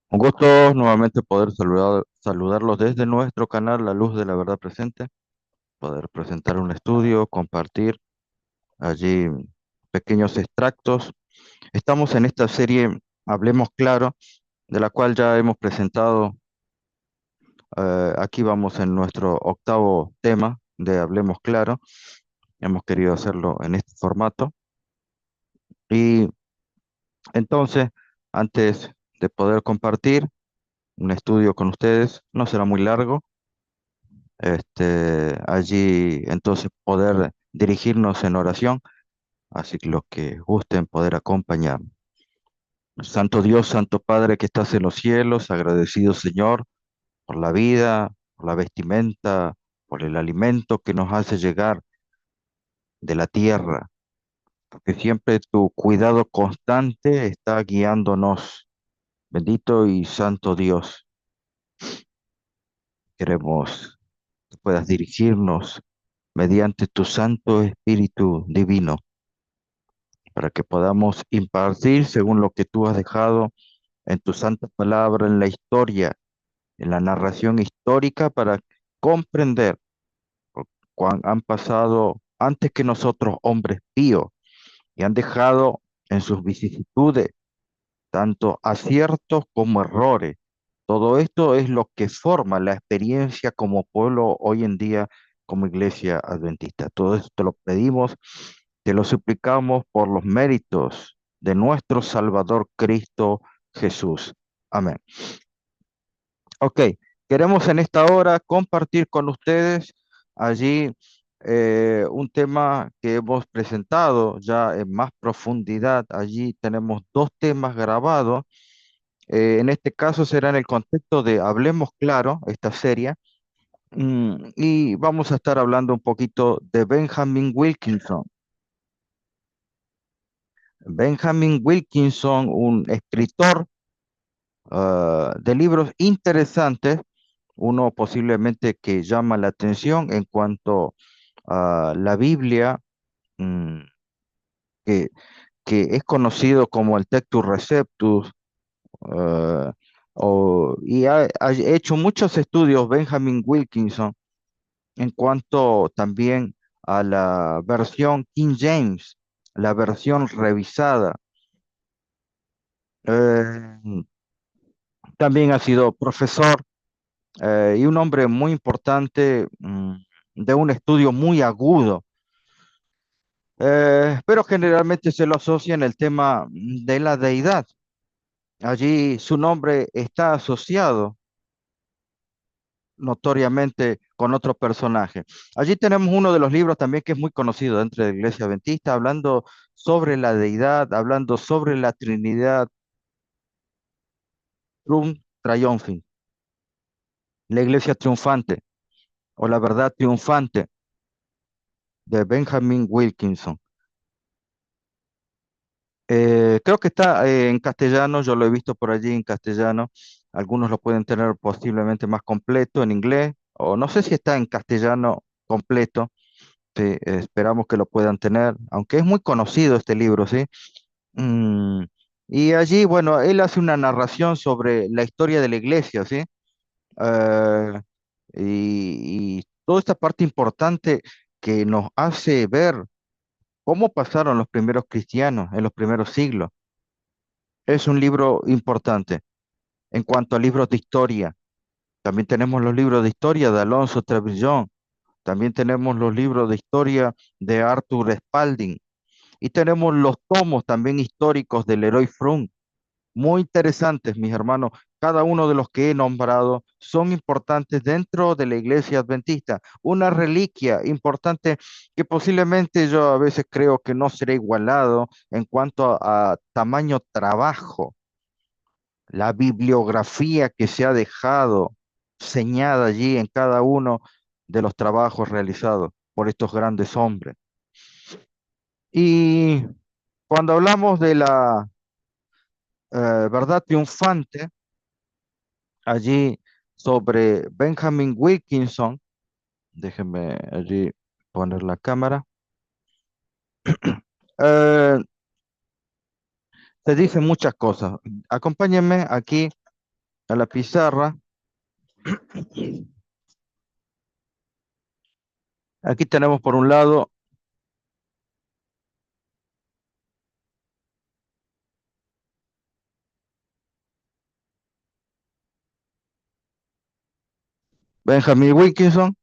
Un gusto nuevamente poder saludarlos desde nuestro canal La Luz de la Verdad Presente, poder presentar un estudio, compartir allí pequeños extractos. Estamos en esta serie Hablemos Claro, de la cual ya hemos presentado. Aquí vamos en nuestro octavo tema de Hablemos Claro. Hemos querido hacerlo en este formato. Y entonces, antes de poder compartir un estudio con ustedes, no será muy largo. Allí entonces poder dirigirnos en oración, así que los que gusten poder acompañar. Santo Dios, Santo Padre que estás en los cielos, agradecido Señor por la vida, por la vestimenta, por el alimento que nos hace llegar de la tierra, porque siempre tu cuidado constante está guiándonos. Bendito y santo Dios, queremos que puedas dirigirnos mediante tu Santo Espíritu Divino para que podamos impartir según lo que tú has dejado en tu santa palabra, en la historia, en la narración histórica, para comprender cuán han pasado antes que nosotros hombres píos y han dejado en sus vicisitudes tanto aciertos como errores. Todo esto es lo que forma la experiencia como pueblo hoy en día, como iglesia adventista. Todo esto te lo pedimos, te lo suplicamos por los méritos de nuestro Salvador Cristo Jesús. Amén. Ok, queremos en esta hora compartir con ustedes allí un tema que hemos presentado ya en más profundidad. Allí tenemos dos temas grabados. En este caso será en el contexto de Hablemos Claro, esta serie, y vamos a estar hablando un poquito de Benjamin Wilkinson. Benjamin Wilkinson, un escritor de libros interesantes, uno posiblemente que llama la atención en cuanto a la Biblia, mm, que, que es conocido como el Textus Receptus, eh, y ha hecho muchos estudios Benjamin Wilkinson en cuanto también a la versión King James, la versión revisada. Eh, También ha sido profesor y un hombre muy importante, de un estudio muy agudo, pero generalmente se lo asocia en el tema de la deidad. Allí su nombre está asociado notoriamente con otro personaje. Allí tenemos uno de los libros también que es muy conocido dentro de la Iglesia Adventista, hablando sobre la deidad, hablando sobre la Trinidad, Triumphing, la Iglesia triunfante o la verdad triunfante de Benjamin Wilkinson. Creo que está en castellano, yo lo he visto por allí en castellano. Algunos lo pueden tener posiblemente más completo en inglés, o no sé si está en castellano completo. Sí, esperamos que lo puedan tener, aunque es muy conocido este libro, ¿sí? Mm, y allí, bueno, él hace una narración sobre la historia de la iglesia, ¿sí? Eh, y toda esta parte importante que nos hace ver cómo pasaron los primeros cristianos en los primeros siglos. Es un libro importante. En cuanto a libros de historia, también tenemos los libros de historia de Alonso Trevillon, también tenemos los libros de historia de Arthur Spalding y tenemos los tomos también históricos del Leroy Froome. Muy interesantes, mis hermanos. Cada uno de los que he nombrado son importantes dentro de la iglesia adventista. Una reliquia importante que posiblemente yo a veces creo que no será igualado en cuanto a tamaño trabajo, la bibliografía que se ha dejado señada allí en cada uno de los trabajos realizados por estos grandes hombres. Y cuando hablamos de la verdad triunfante, allí sobre Benjamin Wilkinson, déjenme allí poner la cámara, eh, se dicen muchas cosas. Acompáñenme aquí a la pizarra. Aquí tenemos por un lado Benjamin Wilkinson.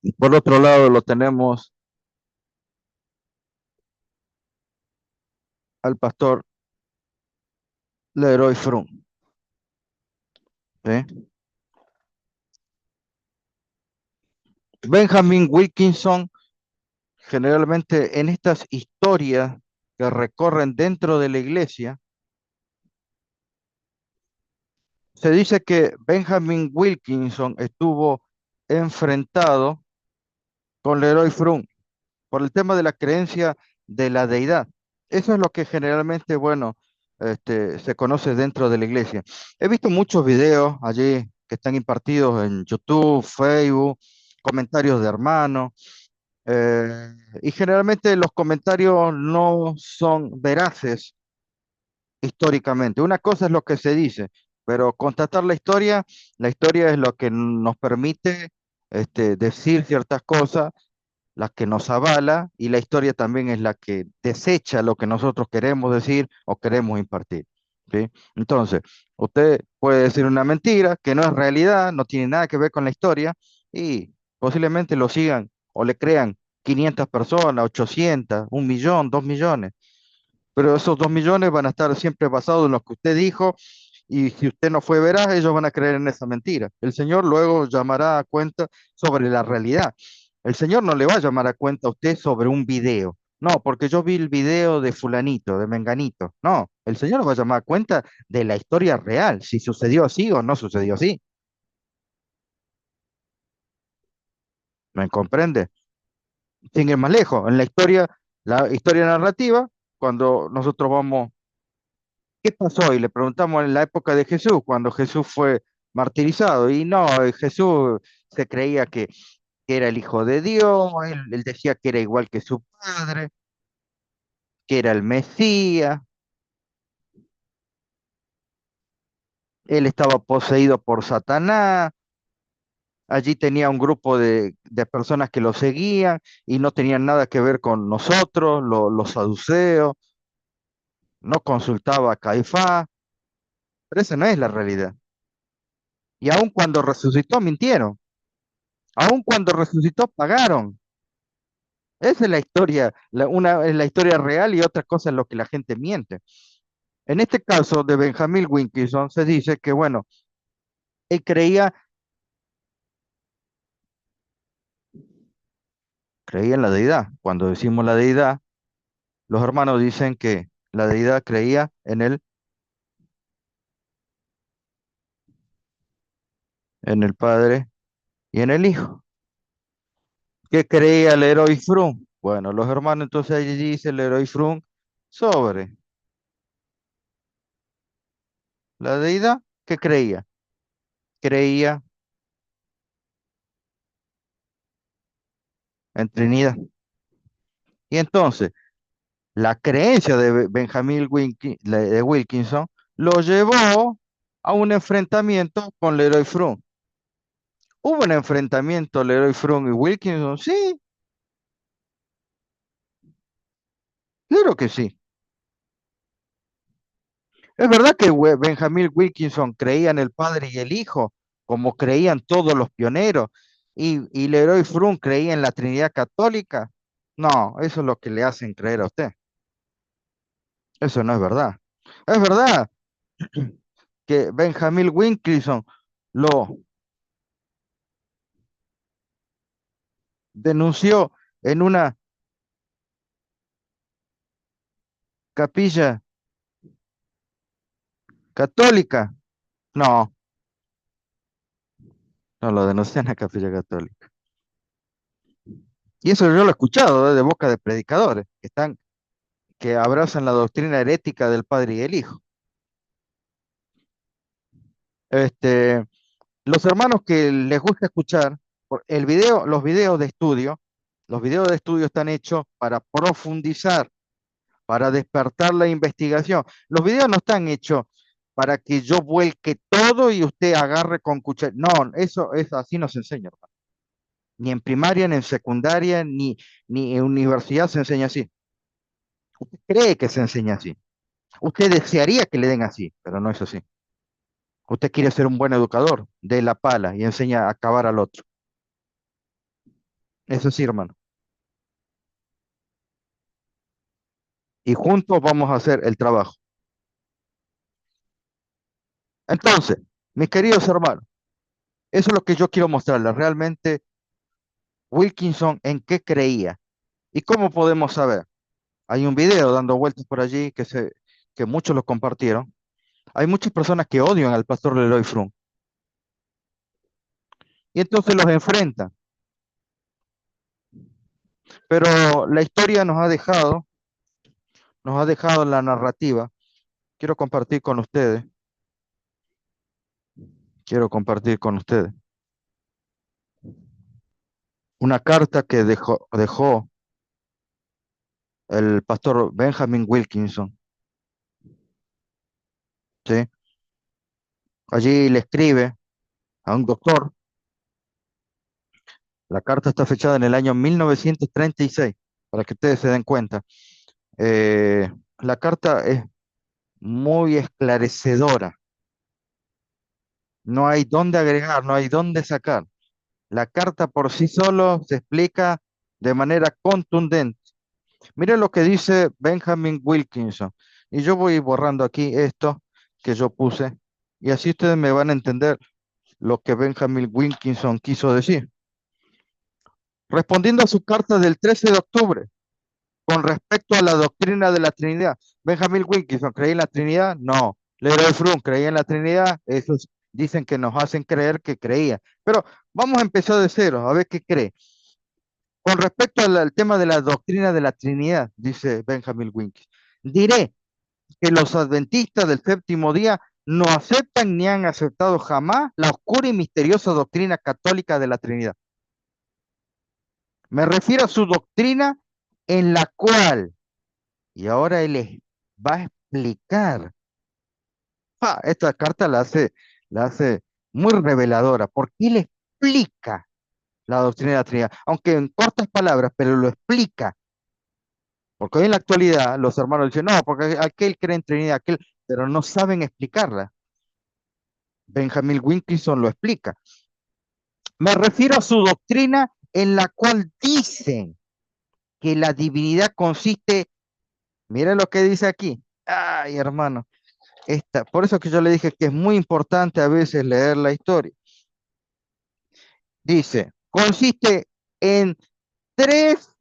Y por otro lado lo tenemos al pastor Leroy Frum. ¿Sí? Benjamin Wilkinson, generalmente en estas historias que recorren dentro de la iglesia, se dice que Benjamin Wilkinson estuvo enfrentado con Leroy Frum por el tema de la creencia de la deidad. Eso es lo que generalmente, bueno, se conoce dentro de la iglesia. He visto muchos videos allí que están impartidos en YouTube, Facebook, comentarios de hermanos, eh, y generalmente los comentarios no son veraces históricamente. Una cosa es lo que se dice, pero constatar la historia es lo que nos permite decir ciertas cosas, la que nos avala, y la historia también es la que desecha lo que nosotros queremos decir o queremos impartir. ¿Sí? Entonces, usted puede decir una mentira que no es realidad, no tiene nada que ver con la historia, y posiblemente lo sigan o le crean 500 personas, 800, 1 millón, 2 millones, pero esos 2 millones van a estar siempre basados en lo que usted dijo, y si usted no fue veraz, ellos van a creer en esa mentira. El Señor luego llamará a cuenta sobre la realidad. El Señor no le va a llamar a cuenta a usted sobre un video. No, porque yo vi el video de fulanito, de menganito. No, el Señor va a llamar a cuenta de la historia real, si sucedió así o no sucedió así. ¿Me comprende? Sin ir más lejos, en la historia narrativa, cuando nosotros vamos, ¿qué pasó? Y le preguntamos en la época de Jesús, cuando Jesús fue martirizado. Y no, Jesús se creía que era el Hijo de Dios, él decía que era igual que su padre, que era el Mesías, él estaba poseído por Satanás, allí tenía un grupo de personas que lo seguían y no tenían nada que ver con nosotros, los saduceos, no consultaba a Caifás, pero esa no es la realidad. Y aun cuando resucitó, mintieron. Aun cuando resucitó, pagaron. Esa es la historia, una es la historia real y otra cosa es lo que la gente miente. En este caso de Benjamin Wilkinson se dice que, bueno, él creía en la deidad. Cuando decimos la deidad, los hermanos dicen que la deidad creía en el Padre y en el Hijo. ¿Qué creía el héroe Frum? Bueno, los hermanos entonces allí dice el héroe Frum sobre la deidad. ¿Qué creía? Creía en Trinidad. Y entonces, la creencia de de Wilkinson lo llevó a un enfrentamiento con Leroy Frum. ¿Hubo un enfrentamiento Leroy Frum y Wilkinson? Sí, claro que sí. Es verdad que Benjamin Wilkinson creía en el Padre y el Hijo, como creían todos los pioneros, y Leroy Frum creía en la Trinidad Católica. No, eso es lo que le hacen creer a usted. Eso no es verdad. Es verdad que Benjamin Wilkinson lo denunció en una capilla católica. No, no lo denunció en la capilla católica. Y eso yo lo he escuchado, de boca de predicadores que abrazan la doctrina herética del Padre y el Hijo. Este, los hermanos que les gusta escuchar, el video, los videos de estudio están hechos para profundizar, para despertar la investigación. Los videos no están hechos para que yo vuelque todo y usted agarre con cuchara. No, eso es así no se enseña, hermano. Ni en primaria, ni en secundaria, ni en universidad se enseña así. Usted cree que se enseña así. Usted desearía que le den así, pero no es así. Usted quiere ser un buen educador, de la pala y enseña a acabar al otro. Eso sí, hermano. Y juntos vamos a hacer el trabajo. Entonces, mis queridos hermanos, eso es lo que yo quiero mostrarles. Realmente, Wilkinson, ¿en qué creía? ¿Y cómo podemos saber? Hay un video dando vueltas por allí que muchos lo compartieron. Hay muchas personas que odian al pastor Leroy Frum y entonces los enfrentan. Pero la historia nos ha dejado la narrativa. Quiero compartir con ustedes, quiero compartir con ustedes una carta que dejó el pastor Benjamin Wilkinson, ¿sí? Allí le escribe a un doctor. La carta está fechada en el año 1936, para que ustedes se den cuenta. La carta es muy esclarecedora. No hay dónde agregar, no hay dónde sacar. La carta por sí solo se explica de manera contundente. Mire lo que dice Benjamin Wilkinson. Y yo voy borrando aquí esto que yo puse. Y así ustedes me van a entender lo que Benjamin Wilkinson quiso decir. Respondiendo a su carta del 13 de octubre, con respecto a la doctrina de la Trinidad, Benjamin Wilkinson, ¿creía en la Trinidad? No. Leroy Frum, ¿creía en la Trinidad? Esos dicen que nos hacen creer que creía. Pero vamos a empezar de cero, a ver qué cree. Con respecto al tema de la doctrina de la Trinidad, dice Benjamin Wilkinson, diré que los adventistas del séptimo día no aceptan ni han aceptado jamás la oscura y misteriosa doctrina católica de la Trinidad. Me refiero a su doctrina en la cual, y ahora él va a explicar, esta carta la hace muy reveladora, porque él explica la doctrina de la Trinidad, aunque en cortas palabras, pero lo explica. Porque hoy en la actualidad los hermanos dicen, no, porque aquel cree en Trinidad, aquel, pero no saben explicarla. Benjamin Wilkinson lo explica. Me refiero a su doctrina en la cual dicen que la divinidad consiste, miren lo que dice aquí. Ay, hermano, por eso que yo le dije que es muy importante a veces leer la historia. Dice, consiste en tres,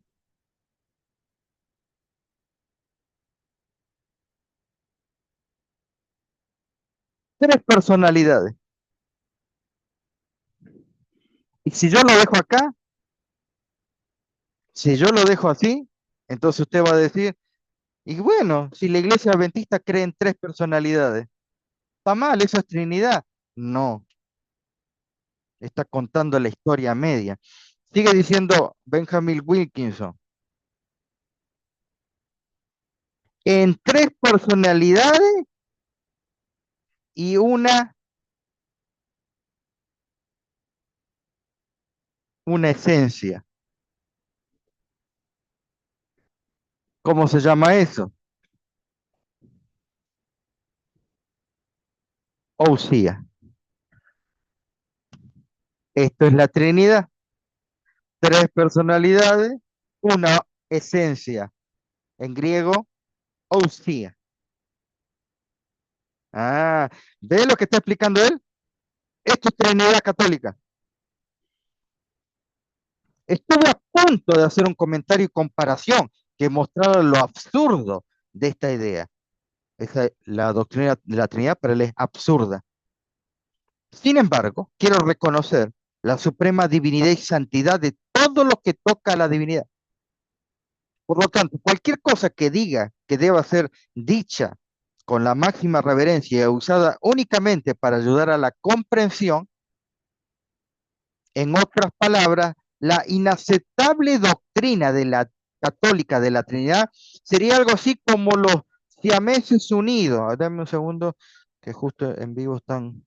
tres personalidades. Y si yo lo dejo acá, si yo lo dejo así, entonces usted va a decir, y bueno, si la iglesia adventista cree en tres personalidades, ¿está mal? ¿Eso es Trinidad? No, está contando la historia media. Sigue diciendo Benjamin Wilkinson, en tres personalidades y una esencia. ¿Cómo se llama eso? Ousia. Esto es la Trinidad. Tres personalidades, una esencia. En griego, ousia. Ah, ¿ve lo que está explicando él? Esto es Trinidad católica. Estuve a punto de hacer un comentario y comparación que mostrara lo absurdo de esta idea. La doctrina de la Trinidad para él es absurda. Sin embargo, quiero reconocer la suprema divinidad y santidad de todo lo que toca a la divinidad. Por lo tanto, cualquier cosa que diga que deba ser dicha con la máxima reverencia y usada únicamente para ayudar a la comprensión, en otras palabras, la inaceptable doctrina de la católica de la Trinidad sería algo así como los siameses unidos. Dame un segundo, que justo en vivo están.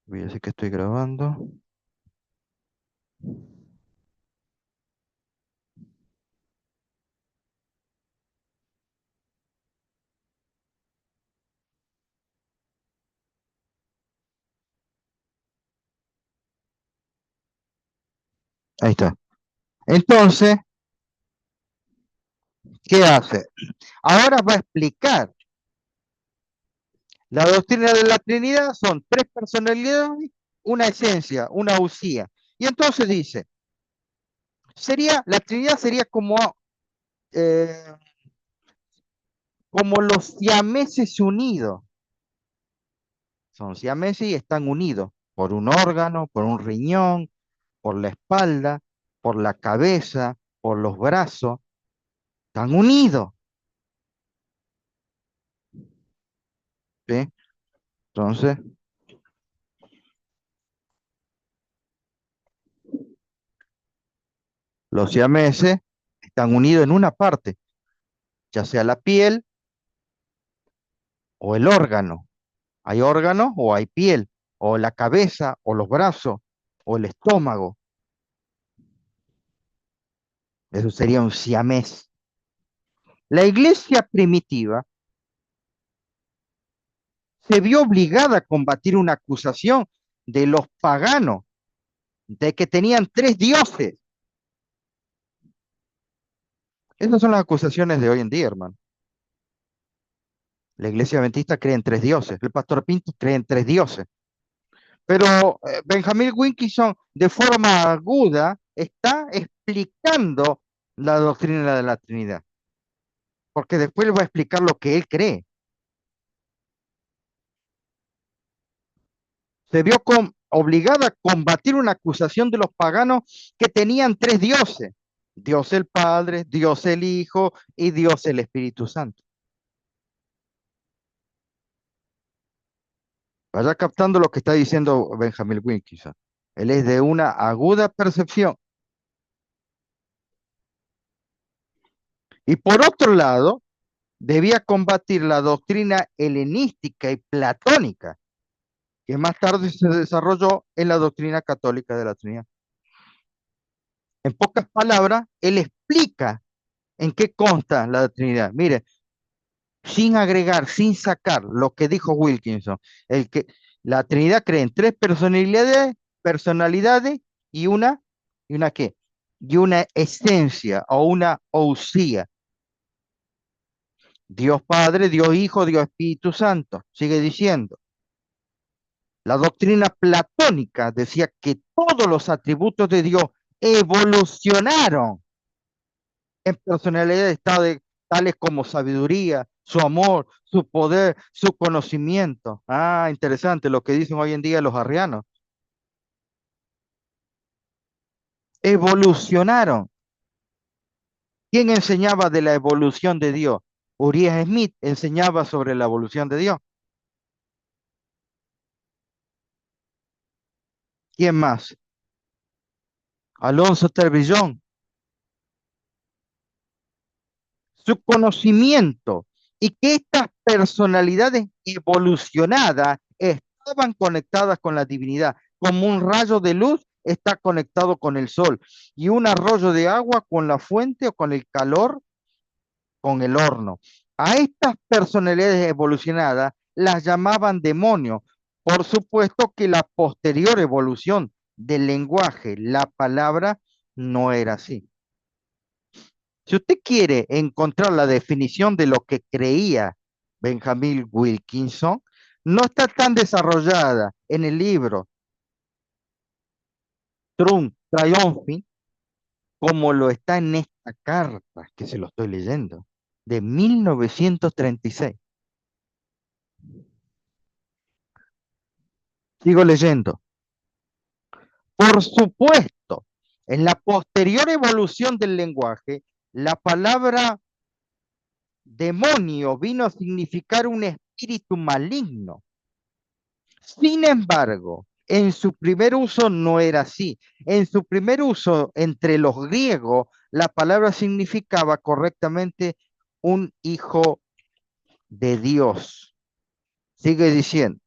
Voy a decir que estoy grabando. Ahí está. Entonces, ¿qué hace? Ahora va a explicar. La doctrina de la Trinidad son tres personalidades, una esencia, una usía. Y entonces dice, la Trinidad sería eh, como los siameses unidos. Son siameses y están unidos por un órgano, por un riñón, por la espalda, por la cabeza, por los brazos. Están unidos, ¿sí? Entonces, los siameses están unidos en una parte, ya sea la piel o el órgano. Hay órganos o hay piel, o la cabeza, o los brazos, o el estómago. Eso sería un siamés. La iglesia primitiva se vio obligada a combatir una acusación de los paganos de que tenían tres dioses. Esas son las acusaciones de hoy en día, hermano. La iglesia adventista cree en tres dioses, el pastor Pinto cree en tres dioses. Pero Benjamin Wilkinson, de forma aguda, está explicando la doctrina de la Trinidad, porque después le va a explicar lo que él cree. Se vio obligada a combatir una acusación de los paganos que tenían tres dioses: Dios el Padre, Dios el Hijo y Dios el Espíritu Santo. Vaya captando lo que está diciendo Benjamin Wilkinson. Él es de una aguda percepción. Y por otro lado, debía combatir la doctrina helenística y platónica, que más tarde se desarrolló en la doctrina católica de la Trinidad. En pocas palabras, él explica en qué consta la Trinidad. Mire, sin agregar, sin sacar lo que dijo Wilkinson, el que la Trinidad cree en tres personalidades y una qué, y una esencia o una ousia. Dios Padre, Dios Hijo, Dios Espíritu Santo. Sigue diciendo. La doctrina platónica decía que todos los atributos de Dios evolucionaron en personalidades tales como sabiduría, su amor, su poder, su conocimiento. Ah, interesante lo que dicen hoy en día los arrianos. Evolucionaron. ¿Quién enseñaba de la evolución de Dios? Uriah Smith enseñaba sobre la evolución de Dios. ¿Quién más? Alonso Terbillón. Su conocimiento y que estas personalidades evolucionadas estaban conectadas con la divinidad, como un rayo de luz está conectado con el sol y un arroyo de agua con la fuente o con el calor con el horno. A estas personalidades evolucionadas las llamaban demonios. Por supuesto que la posterior evolución del lenguaje, la palabra, no era así. Si usted quiere encontrar la definición de lo que creía Benjamin Wilkinson, no está tan desarrollada en el libro Triumphing como lo está en esta carta que se lo estoy leyendo, de 1936. Sigo leyendo. Por supuesto, en la posterior evolución del lenguaje, la palabra demonio vino a significar un espíritu maligno. Sin embargo, en su primer uso no era así. En su primer uso entre los griegos, la palabra significaba correctamente un hijo de Dios. Sigue diciendo,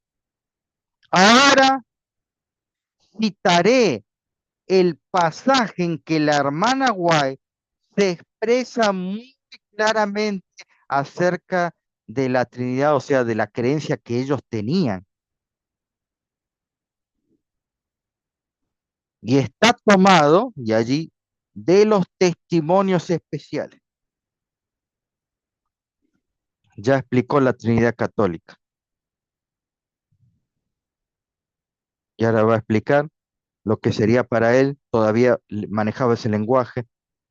ahora citaré el pasaje en que la hermana White se expresa muy claramente acerca de la Trinidad, o sea, de la creencia que ellos tenían. Y está tomado, y allí, de los testimonios especiales. Ya explicó la Trinidad católica. Y ahora va a explicar lo que sería para él, todavía manejaba ese lenguaje,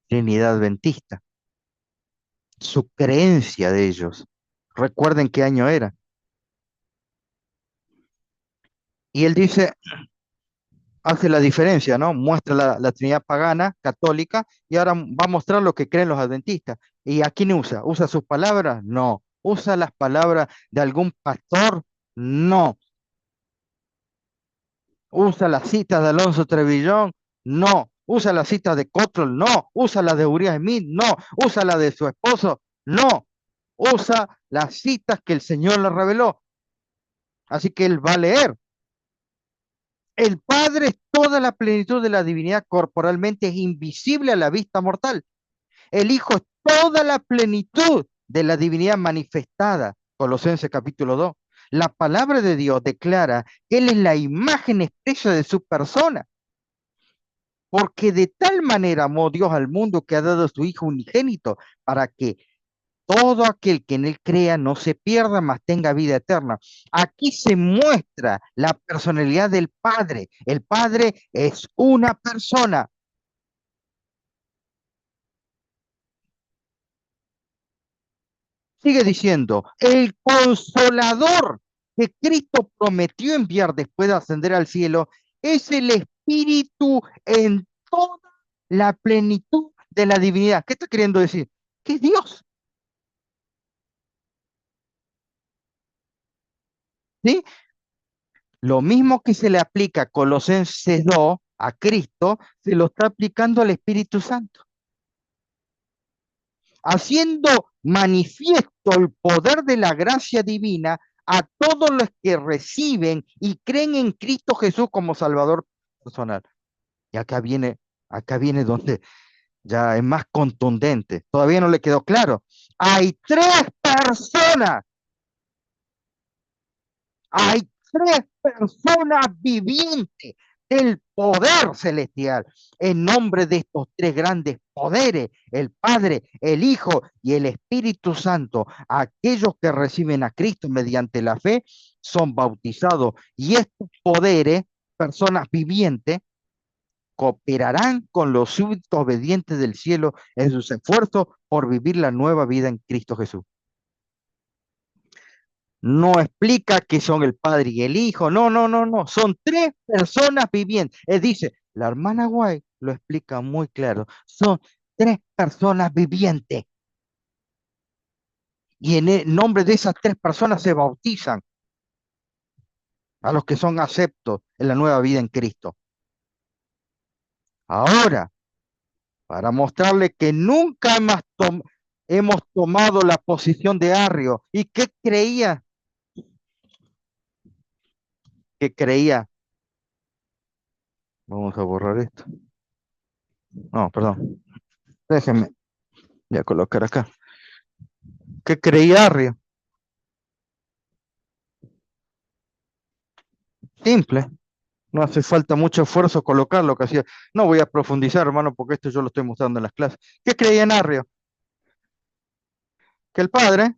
Trinidad adventista, su creencia de ellos. Recuerden qué año era. Y él dice, hace la diferencia, ¿no? Muestra la Trinidad pagana, católica, y ahora va a mostrar lo que creen los adventistas. ¿Y a quién usa? ¿Usa sus palabras? No. ¿Usa las palabras de algún pastor? No. ¿Usa las citas de Alonso Trevillón? No. ¿Usa las citas de Cottrell? No. ¿Usa la de Uriah Smith? No. ¿Usa la de su esposo? No. Usa las citas que el Señor le reveló. Así que él va a leer. El Padre es toda la plenitud de la divinidad corporalmente, es invisible a la vista mortal. El Hijo es toda la plenitud de la divinidad manifestada. Colosenses capítulo 2. La palabra de Dios declara que Él es la imagen expresa de su persona, porque de tal manera amó Dios al mundo que ha dado a su Hijo unigénito para que todo aquel que en él crea no se pierda, mas tenga vida eterna. Aquí se muestra la personalidad del Padre. El Padre es una persona. Sigue diciendo, el consolador que Cristo prometió enviar después de ascender al cielo es el Espíritu en toda la plenitud de la divinidad. ¿Qué está queriendo decir? Que es Dios. ¿Sí? Lo mismo que se le aplica a Colosenses 2 a Cristo, se lo está aplicando al Espíritu Santo, haciendo manifiesto el poder de la gracia divina a todos los que reciben y creen en Cristo Jesús como Salvador personal. Y acá viene donde ya es más contundente. Todavía no le quedó claro. Hay tres personas, hay tres personas vivientes del poder celestial. En nombre de estos tres grandes poderes, el Padre, el Hijo y el Espíritu Santo, aquellos que reciben a Cristo mediante la fe, son bautizados. Y estos poderes, personas vivientes, cooperarán con los súbditos obedientes del cielo en sus esfuerzos por vivir la nueva vida en Cristo Jesús. No explica que son el padre y el hijo. No, no, no, no. Son tres personas vivientes. Él dice, la hermana White lo explica muy claro. Son tres personas vivientes. Y en el nombre de esas tres personas se bautizan a los que son aceptos en la nueva vida en Cristo. Ahora, para mostrarle que nunca hemos tomado la posición de Arrio. ¿Y qué creía? ¿Qué creía? Vamos a borrar esto. No, perdón. Déjenme ya colocar acá. ¿Qué creía Arrio? Simple. No hace falta mucho esfuerzo colocar lo que hacía. No voy a profundizar, hermano, porque esto yo lo estoy mostrando en las clases. ¿Qué creía en Arrio? Que el Padre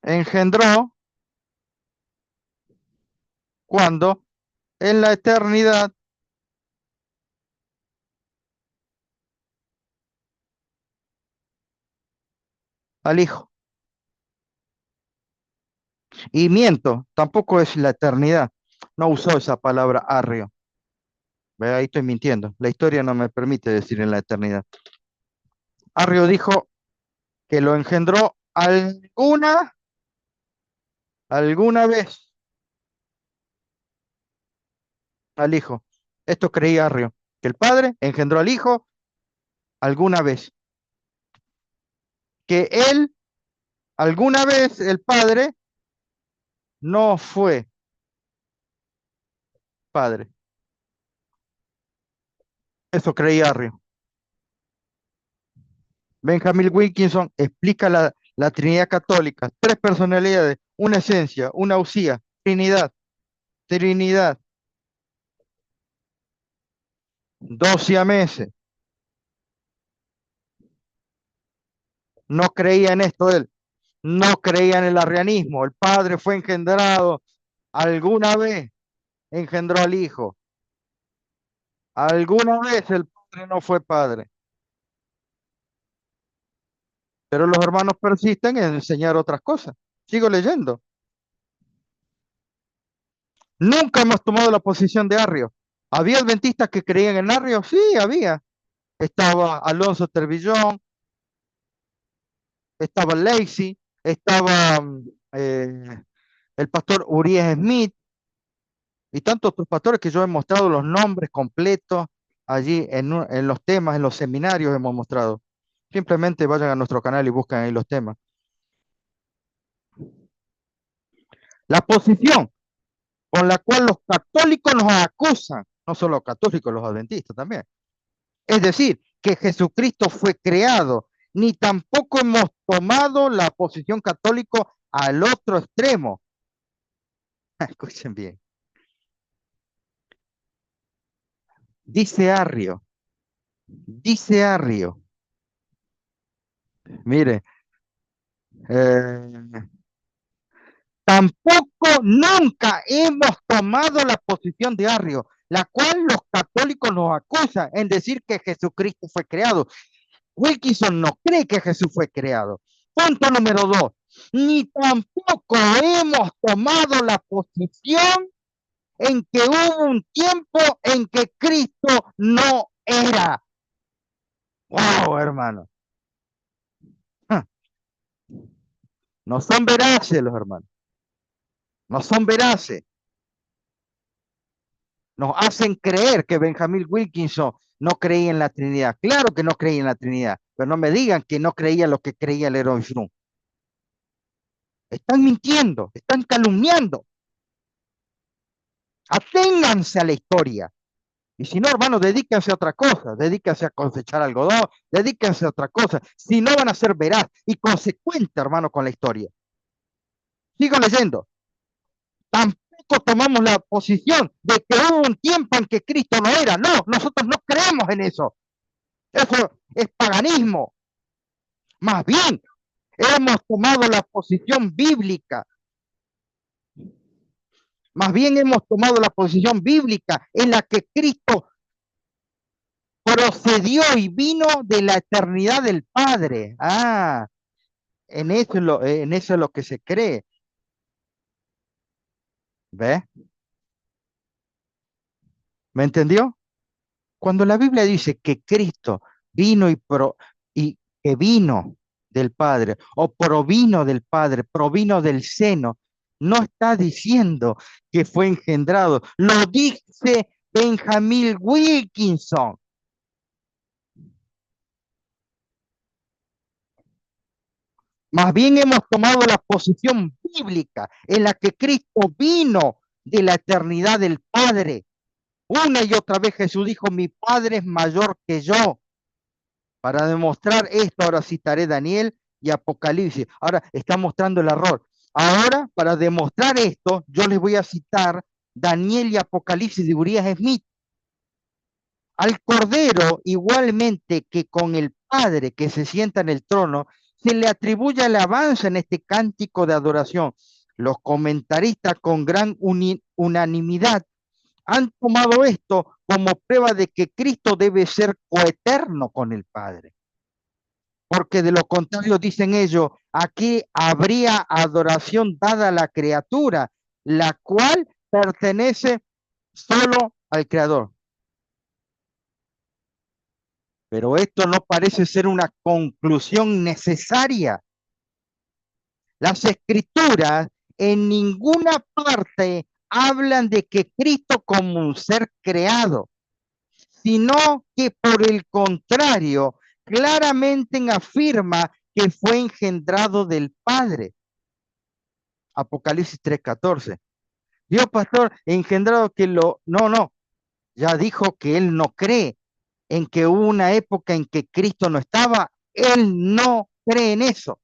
engendró cuando en la eternidad al Hijo. Y miento, tampoco es la eternidad. No usó esa palabra Arrio. Ve, ahí estoy mintiendo. La historia no me permite decir en la eternidad. Arrio dijo que lo engendró alguna vez al Hijo. Esto creía Arrio, que el Padre engendró al Hijo alguna vez, que él, alguna vez, el Padre, no fue Padre. Eso creía Arrio. Benjamin Wilkinson explica la Trinidad católica, tres personalidades, una esencia, una usía, Trinidad, Trinidad, dos siameses. No creía en esto él, no creía en el arrianismo. El Padre fue engendrado alguna vez, engendró al Hijo. Alguna vez el Padre no fue Padre. Pero los hermanos persisten en enseñar otras cosas. Sigo leyendo. Nunca hemos tomado la posición de Arrio. ¿Había adventistas que creían en Arrio? Sí, había. Estaba Alonso Tervillón, estaba Lacey, estaba el pastor Urias Smith y tantos otros pastores que yo he mostrado los nombres completos allí en los temas, en los seminarios hemos mostrado. Simplemente vayan a nuestro canal y buscan ahí los temas. La posición con la cual los católicos nos acusan, no solo los católicos, los adventistas también. Es decir, que Jesucristo fue creado, ni tampoco hemos tomado la posición católica al otro extremo. Escuchen bien. Dice Arrio, dice Arrio, mire, eh, tampoco nunca hemos tomado la posición de Arrio, la cual los católicos nos acusan en decir que Jesucristo fue creado. Wilkinson no cree que Jesús fue creado. Punto número dos, ni tampoco hemos tomado la posición en que hubo un tiempo en que Cristo no era. Wow, hermano. No son veraces los hermanos. No son veraces. Nos hacen creer que Benjamin Wilkinson no creía en la Trinidad. Claro que no creía en la Trinidad, pero no me digan que no creía lo que creía el Leroy Froome. Están mintiendo, están calumniando. Aténganse a la historia. Y si no, hermano, dedíquense a otra cosa, dedíquense a cosechar algodón, dedíquense a otra cosa. Si no, van a ser veraz y consecuente, hermano, con la historia. Sigo leyendo. Tampoco tomamos la posición de que hubo un tiempo en que Cristo no era. No, nosotros no creemos en eso. Eso es paganismo. Más bien, hemos tomado la posición bíblica. Más bien hemos tomado la posición bíblica en la que Cristo procedió y vino de la eternidad del Padre. Ah, en eso es lo que se cree. ¿Ves? ¿Me entendió? Cuando la Biblia dice que Cristo vino y que vino del Padre o provino del Padre, provino del seno, no está diciendo que fue engendrado. Lo dice Benjamin Wilkinson. Más bien hemos tomado la posición bíblica en la que Cristo vino de la eternidad del Padre. Una y otra vez Jesús dijo, mi Padre es mayor que yo. Para demostrar esto, ahora citaré Daniel y Apocalipsis. Ahora está mostrando el error. Ahora, para demostrar esto, yo les voy a citar Daniel y Apocalipsis de Urias Smith. Al Cordero, igualmente que con el Padre que se sienta en el trono, se le atribuye alabanza en este cántico de adoración. Los comentaristas con gran unanimidad han tomado esto como prueba de que Cristo debe ser coeterno con el Padre. Porque de lo contrario, dicen ellos, aquí habría adoración dada a la criatura, la cual pertenece solo al Creador. Pero esto no parece ser una conclusión necesaria. Las escrituras en ninguna parte hablan de que Cristo como un ser creado. sino que por el contrario, claramente afirma que fue engendrado del Padre. Apocalipsis 3:14. Dios, pastor, engendrado que lo... No, no, ya dijo que él no cree en que hubo una época en que Cristo no estaba. Él no cree en eso.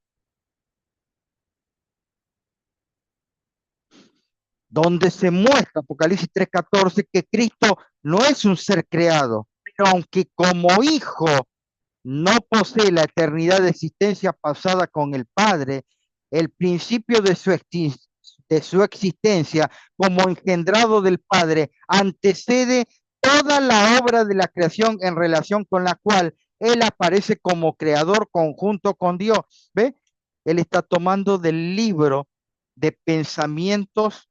Donde se muestra, Apocalipsis 3:14, que Cristo no es un ser creado, pero aunque como hijo no posee la eternidad de existencia pasada con el Padre, el principio de su existencia como engendrado del Padre antecede toda la obra de la creación en relación con la cual Él aparece como creador conjunto con Dios. ¿Ve? Él está tomando del libro de pensamientos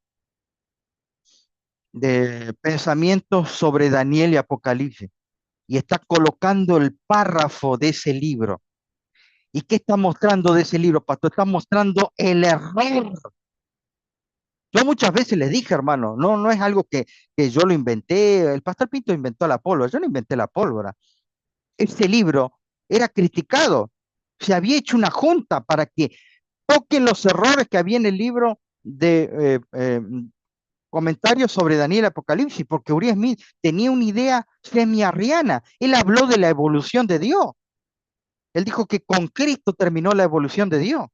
sobre Daniel y Apocalipsis y está colocando el párrafo de ese libro. ¿Y qué está mostrando de ese libro, pastor? Está mostrando el error. Yo muchas veces le dije, hermano, no, no es algo que yo lo inventé. El pastor Pinto inventó la pólvora. Yo no inventé la pólvora. Ese libro era criticado. Se había hecho una junta para que toquen los errores que había en el libro de comentarios sobre Daniel Apocalipsis, porque Uriah Smith tenía una idea semi-arriana. Él habló de la evolución de Dios. Él dijo que con Cristo terminó la evolución de Dios.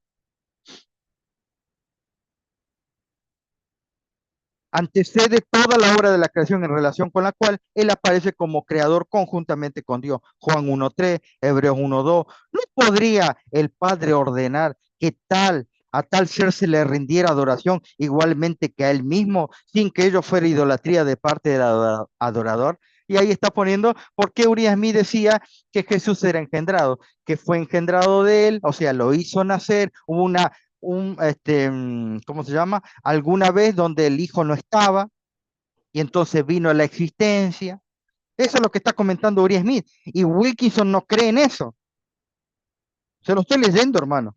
Antecede toda la obra de la creación en relación con la cual él aparece como creador conjuntamente con Dios. Juan 1:3, Hebreos 1:2. ¿No podría el Padre ordenar que a tal ser se le rindiera adoración igualmente que a él mismo, sin que ello fuera idolatría de parte del adorador? Y ahí está poniendo por qué Urias Smith decía que Jesús era engendrado, que fue engendrado de él, o sea, lo hizo nacer, hubo ¿cómo se llama? Alguna vez donde el hijo no estaba y entonces vino a la existencia. Eso es lo que está comentando Uriah Smith. Y Wilkinson no cree en eso. Se lo estoy leyendo, hermano.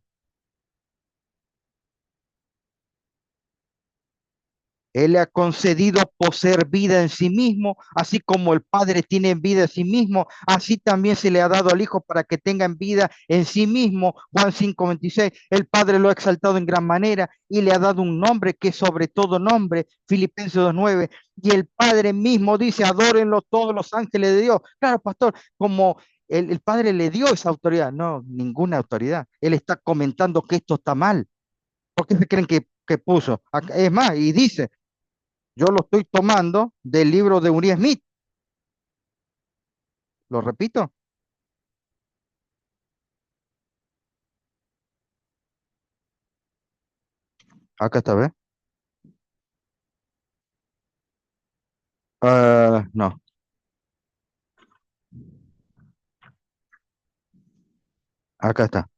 Él le ha concedido poseer vida en sí mismo, así como el Padre tiene vida en sí mismo, así también se le ha dado al Hijo para que tengan vida en sí mismo. Juan 5:26, el Padre lo ha exaltado en gran manera y le ha dado un nombre que es sobre todo nombre. Filipenses 2:9, y el Padre mismo dice, adórenlo todos los ángeles de Dios. Claro, pastor, como el Padre le dio esa autoridad, no, ninguna autoridad. Él está comentando que esto está mal. ¿Por qué se creen que puso? Es más, y dice, yo lo estoy tomando del libro de Uriah Smith. Lo repito. Acá está, ¿ves? No, acá está.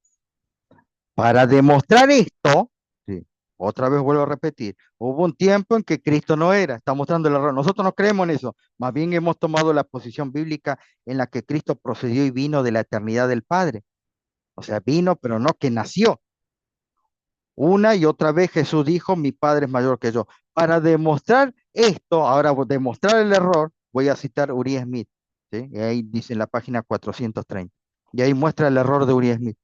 Para demostrar esto, sí, otra vez vuelvo a repetir, hubo un tiempo en que Cristo no era, está mostrando el error. Nosotros no creemos en eso, más bien hemos tomado la posición bíblica en la que Cristo procedió y vino de la eternidad del Padre. O sea, vino, pero no que nació. Una y otra vez Jesús dijo, mi Padre es mayor que yo. Para demostrar esto, ahora demostrar el error, voy a citar Uriah Smith, ¿sí? Y ahí dice en la página 430. Y ahí muestra el error de Uriah Smith.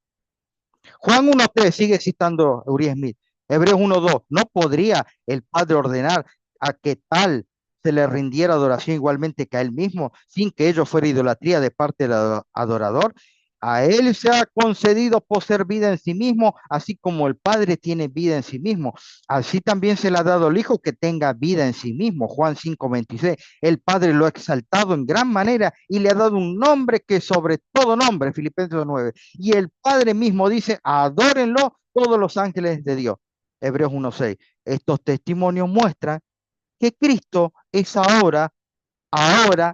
Juan 1:3 sigue citando Uriah Smith. Hebreos 1:2, no podría el Padre ordenar a que tal se le rindiera adoración igualmente que a él mismo, sin que ello fuera idolatría de parte del adorador. A él se ha concedido poseer vida en sí mismo, así como el Padre tiene vida en sí mismo. Así también se le ha dado al Hijo que tenga vida en sí mismo. Juan 5:26. El Padre lo ha exaltado en gran manera y le ha dado un nombre que sobre todo nombre, Filipenses 2:9. Y el Padre mismo dice, adórenlo todos los ángeles de Dios. Hebreos 1:6. Estos testimonios muestran que Cristo es ahora,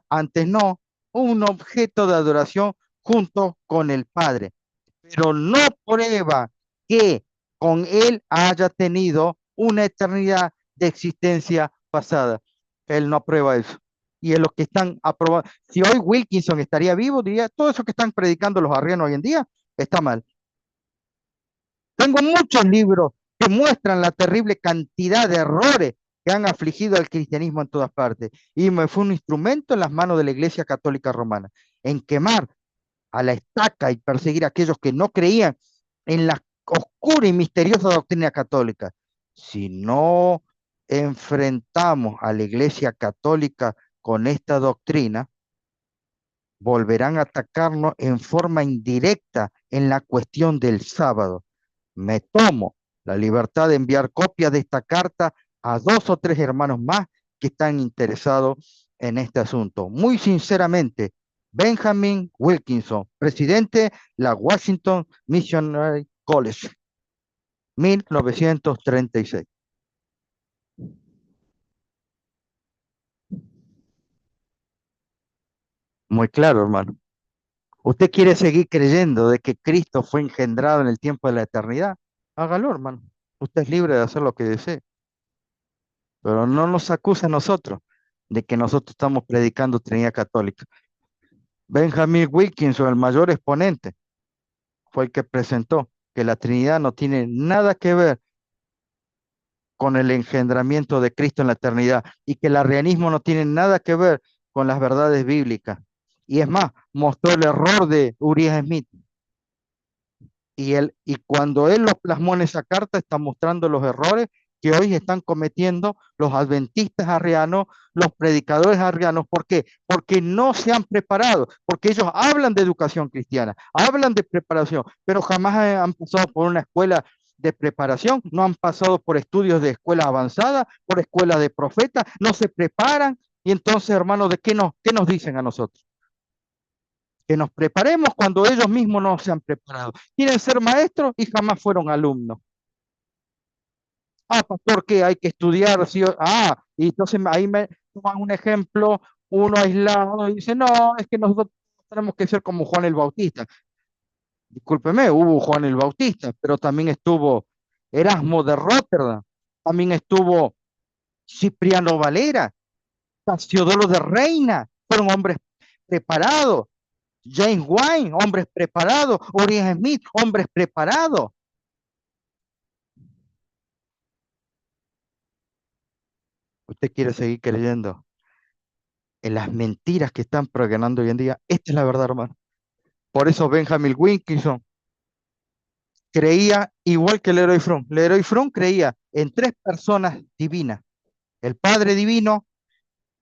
antes no, un objeto de adoración junto con el Padre, pero no prueba que con Él haya tenido una eternidad de existencia pasada. Él no prueba eso. Y es lo que están aprobando. Si hoy Wilkinson estaría vivo, diría, todo eso que están predicando los arrianos hoy en día está mal. Tengo muchos libros que muestran la terrible cantidad de errores que han afligido al cristianismo en todas partes. Y me fue un instrumento en las manos de la Iglesia Católica Romana, en quemar a la estaca y perseguir a aquellos que no creían en la oscura y misteriosa doctrina católica. Si no enfrentamos a la Iglesia Católica con esta doctrina, volverán a atacarnos en forma indirecta en la cuestión del sábado. Me tomo la libertad de enviar copia de esta carta a 2 o 3 hermanos más que están interesados en este asunto. Muy sinceramente, Benjamin Wilkinson, presidente de la Washington Missionary College, 1936. Muy claro, hermano. ¿Usted quiere seguir creyendo de que Cristo fue engendrado en el tiempo de la eternidad? Hágalo, hermano. Usted es libre de hacer lo que desee, pero no nos acusa a nosotros de que nosotros estamos predicando Trinidad Católica. Benjamin Wilkinson, el mayor exponente, fue el que presentó que la Trinidad no tiene nada que ver con el engendramiento de Cristo en la eternidad y que el arrianismo no tiene nada que ver con las verdades bíblicas. Y es más, mostró el error de Uriah Smith. Y cuando él los plasmó en esa carta, está mostrando los errores que hoy están cometiendo los adventistas arrianos, los predicadores arrianos. ¿Por qué? Porque no se han preparado, porque ellos hablan de educación cristiana, hablan de preparación, pero jamás han pasado por una escuela de preparación, no han pasado por estudios de escuela avanzada, por escuela de profetas, no se preparan. Y entonces, hermanos, qué nos dicen a nosotros? Que nos preparemos cuando ellos mismos no se han preparado. Quieren ser maestros y jamás fueron alumnos. Ah, pastor, ¿qué? Hay que estudiar. ¿Sí? Y entonces ahí me toman un ejemplo, uno aislado, y dice, no, es que nosotros tenemos que ser como Juan el Bautista. Discúlpeme, hubo Juan el Bautista, pero también estuvo Erasmo de Rotterdam, también estuvo Cipriano Valera, Casiodoro de Reina, fueron hombres preparados. James Wine, hombres preparados. Orion Smith, hombres preparados. Usted quiere seguir creyendo en las mentiras que están proganando hoy en día. Esta es la verdad, hermano. Por eso Benjamin Wilkinson creía igual que Leroy Fromm. Leroy Fromm creía en 3 personas divinas. El Padre Divino,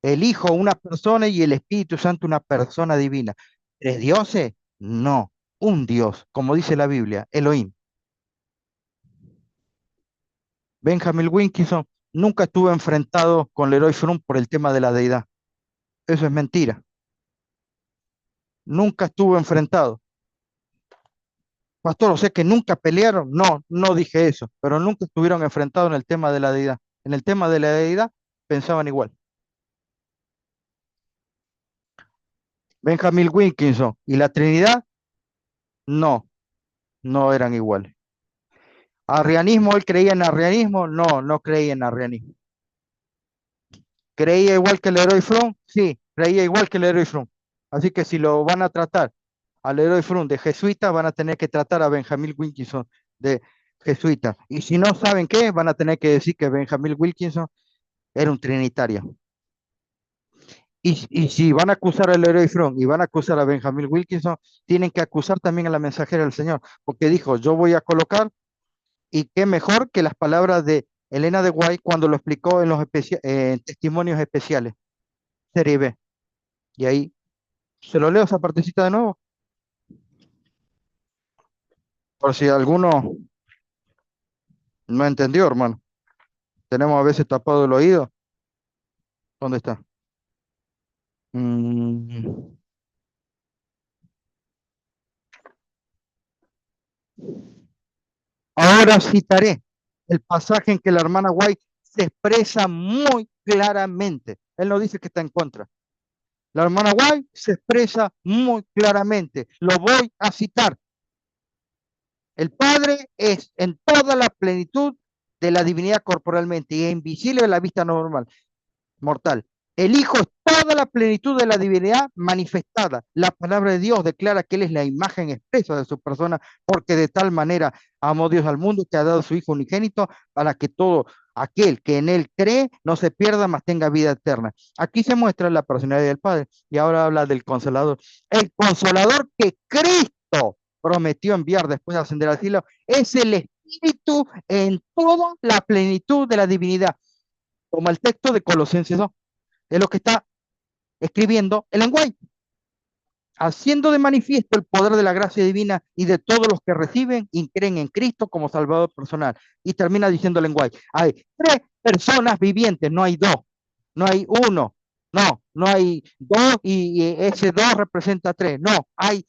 el Hijo, una persona, y el Espíritu Santo, una persona divina. ¿3 dioses? No, un Dios, como dice la Biblia, Elohim. Benjamin Wilkinson nunca estuvo enfrentado con Leroy Fromm por el tema de la deidad. Eso es mentira. Nunca estuvo enfrentado. Pastor, o sea que nunca pelearon. No, no dije eso, pero nunca estuvieron enfrentados en el tema de la deidad. En el tema de la deidad pensaban igual. Benjamin Wilkinson y la Trinidad, no, no eran iguales. Arrianismo, él creía en arrianismo, no, no creía en arrianismo. ¿Creía igual que el héroe Fromm? Sí, creía igual que el héroe Fromm. Así que si lo van a tratar al héroe Fromm de jesuita, van a tener que tratar a Benjamin Wilkinson de jesuita. Y si no saben qué, van a tener que decir que Benjamin Wilkinson era un trinitario. Y si van a acusar al héroe Fromm y van a acusar a Benjamin Wilkinson, tienen que acusar también a la mensajera del Señor, porque dijo, yo voy a colocar, y qué mejor que las palabras de Elena de White cuando lo explicó en los testimonios especiales, serie B. Y ahí se lo leo esa partecita de nuevo, por si alguno no entendió, hermano. Tenemos a veces tapado el oído. ¿Dónde está? Mm, Ahora citaré el pasaje en que la hermana White se expresa muy claramente. Él no dice que está en contra. La hermana White se expresa muy claramente. Lo voy a citar. El Padre es en toda la plenitud de la divinidad corporalmente y es invisible a la vista normal, mortal. El Hijo es toda la plenitud de la divinidad manifestada. La palabra de Dios declara que Él es la imagen expresa de su persona, porque de tal manera amó Dios al mundo que ha dado a su Hijo unigénito para que todo aquel que en Él cree no se pierda, mas tenga vida eterna. Aquí se muestra la personalidad del Padre y ahora habla del Consolador. El Consolador que Cristo prometió enviar después de ascender al cielo es el Espíritu en toda la plenitud de la divinidad, como el texto de Colosenses 2. Es lo que está escribiendo el lenguaje, haciendo de manifiesto el poder de la gracia divina y de todos los que reciben y creen en Cristo como Salvador personal. Y termina diciendo el lenguaje, hay tres personas vivientes, no hay dos, no hay uno, no hay dos y ese dos representa tres, no, hay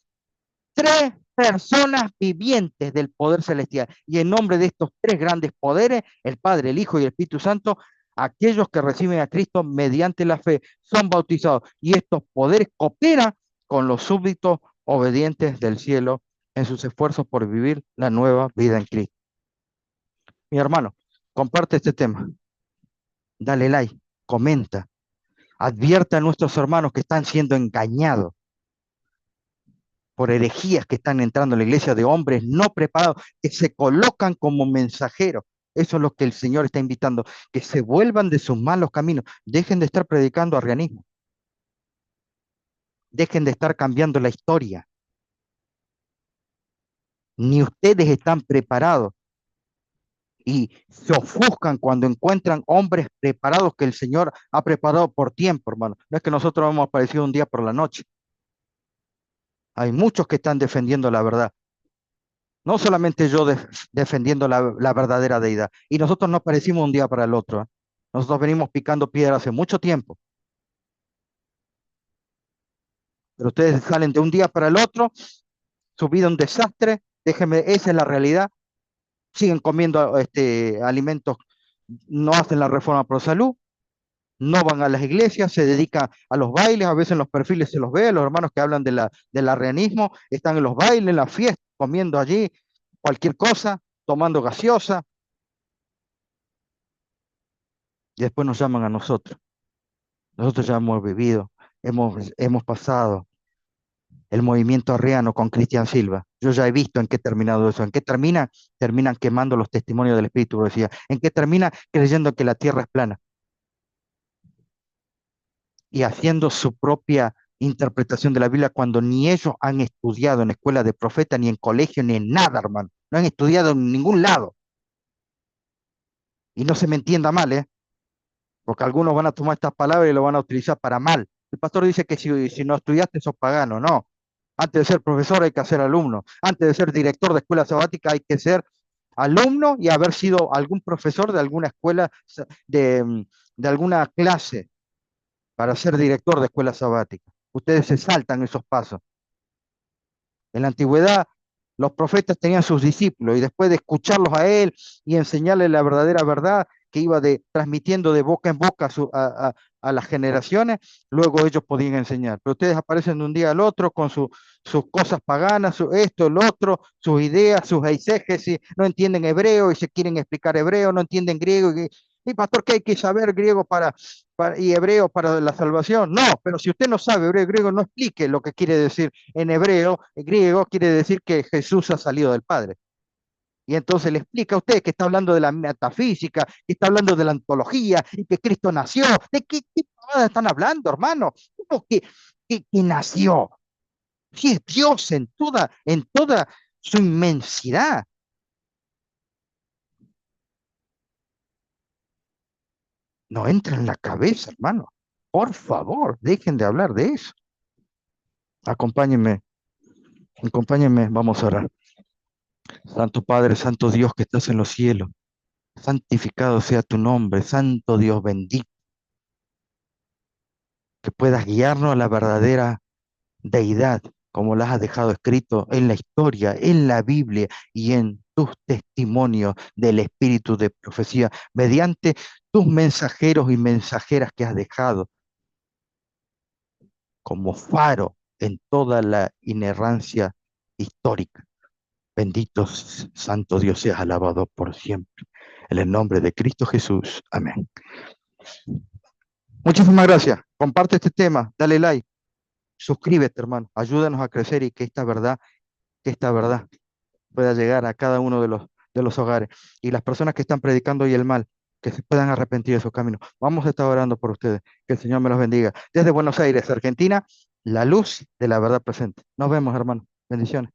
tres personas vivientes del poder celestial. Y en nombre de estos tres grandes poderes, el Padre, el Hijo y el Espíritu Santo, aquellos que reciben a Cristo mediante la fe son bautizados. Y estos poderes cooperan con los súbditos obedientes del cielo en sus esfuerzos por vivir la nueva vida en Cristo. Mi hermano, comparte este tema, dale like, comenta, advierta a nuestros hermanos que están siendo engañados por herejías que están entrando en la iglesia, de hombres no preparados que se colocan como mensajeros. Eso es lo que el Señor está invitando, que se vuelvan de sus malos caminos, dejen de estar predicando arrianismo, dejen de estar cambiando la historia. Ni ustedes están preparados y se ofuscan cuando encuentran hombres preparados que el Señor ha preparado por tiempo, hermano. No es que nosotros hemos aparecido un día por la noche. Hay muchos que están defendiendo la verdad. No solamente yo defendiendo la verdadera deidad. Y nosotros no aparecimos un día para el otro. ¿Eh? Nosotros venimos picando piedra hace mucho tiempo. Pero ustedes salen de un día para el otro, su vida un desastre. Déjenme, esa es la realidad. Siguen comiendo alimentos, no hacen la reforma pro salud, no van a las iglesias, se dedican a los bailes, a veces en los perfiles se los ve, los hermanos que hablan del arrianismo, están en los bailes, en las fiestas, comiendo allí cualquier cosa, tomando gaseosa, y después nos llaman a nosotros. Nosotros ya hemos vivido, hemos pasado el movimiento arriano con Cristian Silva. Yo ya he visto en qué terminado eso. ¿En qué termina? Terminan quemando los testimonios del Espíritu, decía. ¿En qué termina? Creyendo que la tierra es plana y haciendo su propia interpretación de la Biblia cuando ni ellos han estudiado en escuela de profeta, ni en colegio, ni en nada, hermano. No han estudiado en ningún lado. Y no se me entienda mal, ¿eh? Porque algunos van a tomar estas palabras y lo van a utilizar para mal. El pastor dice que si no estudiaste sos pagano, no. Antes de ser profesor hay que ser alumno. Antes de ser director de escuela sabática hay que ser alumno y haber sido algún profesor de alguna escuela, de alguna clase para ser director de escuela sabática. Ustedes se saltan esos pasos. En la antigüedad, los profetas tenían sus discípulos y después de escucharlos a él y enseñarles la verdadera verdad que iba transmitiendo de boca en boca a las generaciones, luego ellos podían enseñar. Pero ustedes aparecen de un día al otro con sus cosas paganas, esto, el otro, sus ideas, sus eisegesis, no entienden hebreo y se quieren explicar hebreo, no entienden griego. Y pastor, ¿qué hay que saber griego y hebreo para la salvación? No, pero si usted no sabe hebreo y griego, no explique lo que quiere decir en hebreo. En griego quiere decir que Jesús ha salido del Padre. Y entonces le explica a usted que está hablando de la metafísica, que está hablando de la ontología y que Cristo nació. ¿De qué pavada están hablando, hermano? ¿Cómo que nació? Si es Dios en toda su inmensidad. No entra en la cabeza, hermano. Por favor, dejen de hablar de eso. Acompáñenme, acompáñenme, vamos a orar. Santo Padre, Santo Dios que estás en los cielos, santificado sea tu nombre, Santo Dios bendito, que puedas guiarnos a la verdadera deidad, como las has dejado escrito en la historia, en la Biblia y en tus testimonios del espíritu de profecía, mediante tus mensajeros y mensajeras que has dejado como faro en toda la inerrancia histórica. Bendito Santo Dios seas alabado por siempre. En el nombre de Cristo Jesús. Amén. Muchísimas gracias. Comparte este tema, dale like, suscríbete, hermano. Ayúdanos a crecer y que esta verdad pueda llegar a cada uno de los hogares. Y las personas que están predicando hoy el mal, que se puedan arrepentir de sus caminos. Vamos a estar orando por ustedes. Que el Señor me los bendiga. Desde Buenos Aires, Argentina, la luz de la verdad presente. Nos vemos, hermano. Bendiciones.